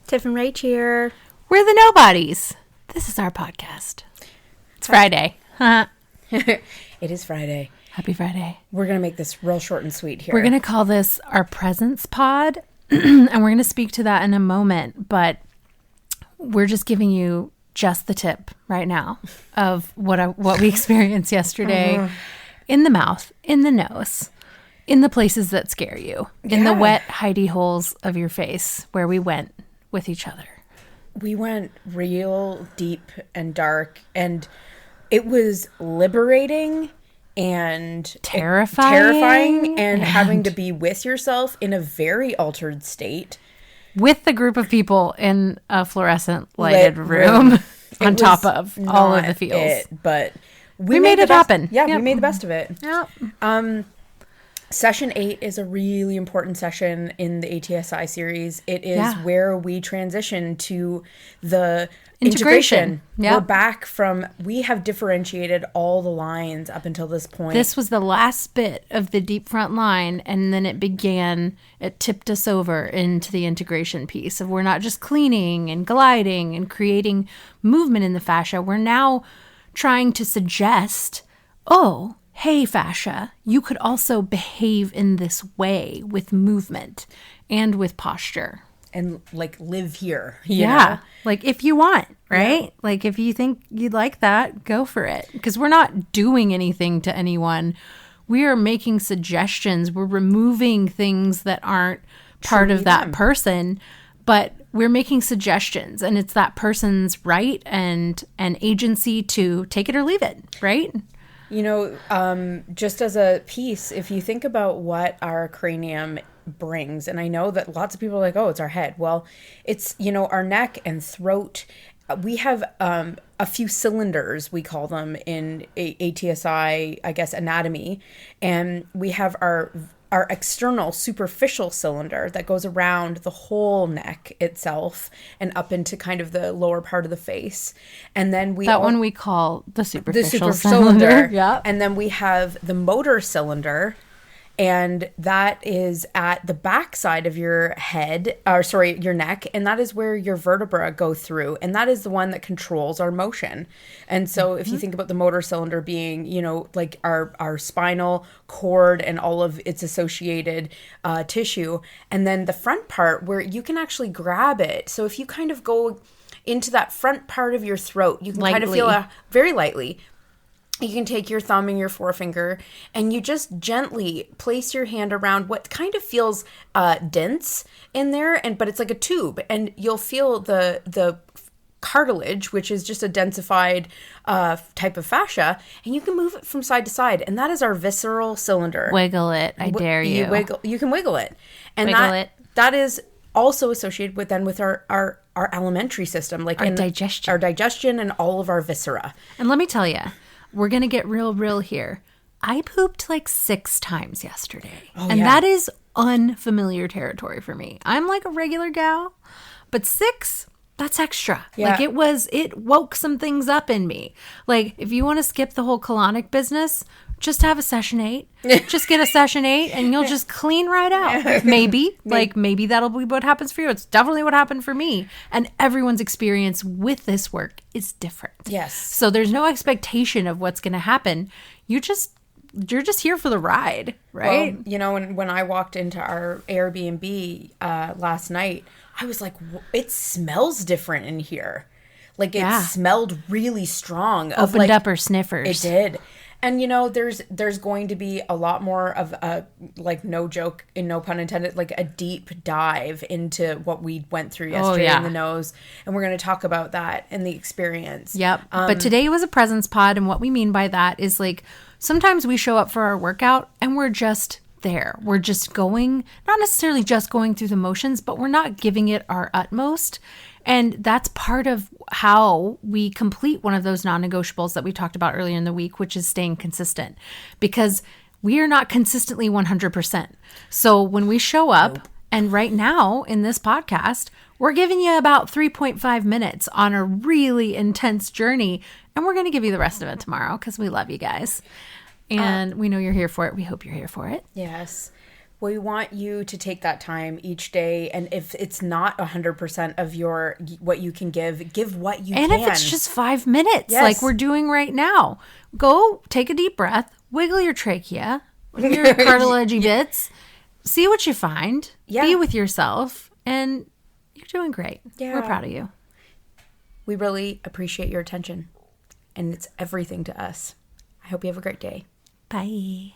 Tiff and Rach here. We're the Nobodies. This is our podcast. It's Friday. It is Friday. Happy Friday. We're going to make this real short and sweet here. We're going to call this our presence pod, and we're going to speak to that in a moment, but we're just giving you just the tip right now of what we experienced yesterday in the mouth, in the nose, in the places that scare you, in the wet hidey holes of your face where we went with each other. We went real deep and dark, and it was liberating and terrifying and having to be with yourself in a very altered state. With the group of people in a fluorescent lighted room on top of all of the feels. But we made it happen. Yeah, we made the best of it. Yep. Session 8 is a really important session in the ATSI series. It is where we transition to the integration. Yep. We're back from, we have differentiated all the lines up until this point. This was the last bit of the deep front line, and then it tipped us over into the integration piece of we're not just cleaning and gliding and creating movement in the fascia. We're now trying to suggest, hey, fascia, you could also behave in this way with movement and with posture. And live here. You know? Like if you want, right? Yeah. Like if you think you'd like that, go for it. Because we're not doing anything to anyone. We are making suggestions. We're removing things that aren't part of that person, but we're making suggestions, and it's that person's right and agency to take it or leave it, right? You know, just as a piece, if you think about what our cranium brings, and I know that lots of people are like, it's our head. Well, it's, our neck and throat. We have a few cylinders, we call them in ATSI, I guess, anatomy. And we have our external superficial cylinder that goes around the whole neck itself and up into kind of the lower part of the face. And then one we call the superficial cylinder. Yeah. And then we have the motor cylinder, and that is at the back side of your your neck, and that is where your vertebra go through, and that is the one that controls our motion. And so if you think about the motor cylinder being, like our spinal cord and all of its associated tissue, and then the front part where you can actually grab it. So if you kind of go into that front part of your throat, you can kind of feel very lightly. You can take your thumb and your forefinger, and you just gently place your hand around what kind of feels dense in there, but it's like a tube, and you'll feel the cartilage, which is just a densified type of fascia, and you can move it from side to side, and that is our visceral cylinder. Wiggle it, I dare you. You can wiggle it, and that is also associated with our alimentary system, like our digestion, and all of our viscera. And let me tell you. We're going to get real here. I pooped like 6 times yesterday. That is unfamiliar territory for me. I'm like a regular gal, but 6, that's extra. Yeah. Like it woke some things up in me. Like if you want to skip the whole colonic business, just have a session 8. Just get a session 8 and you'll just clean right out. Maybe that'll be what happens for you. It's definitely what happened for me. And everyone's experience with this work is different. Yes. So there's no expectation of what's going to happen. You're just here for the ride, right? Well, when I walked into our Airbnb last night, I was like, it smells different in here. Like it smelled really strong. Opened up our sniffers. It did. And, there's going to be a lot more of a, no joke, and no pun intended, like a deep dive into what we went through yesterday in the nose. And we're going to talk about that and the experience. Yep. But today was a presence pod. And what we mean by that is sometimes we show up for our workout and we're just there. We're just not necessarily just going through the motions, but we're not giving it our utmost. And that's part of how we complete one of those non-negotiables that we talked about earlier in the week, which is staying consistent, because we are not consistently 100%. So when we show up, and right now in this podcast, we're giving you about 3.5 minutes on a really intense journey, and we're going to give you the rest of it tomorrow because we love you guys. And we know you're here for it. We hope you're here for it. Yes. We want you to take that time each day, and if it's not 100% of your what you can give what you and can. if it's just 5 minutes, Yes. like we're doing right now, go take a deep breath, wiggle your trachea, your cartilagey bits, see what you find, be with yourself, and you're doing great. Yeah. We're proud of you. We really appreciate your attention, and it's everything to us. I hope you have a great day. Bye.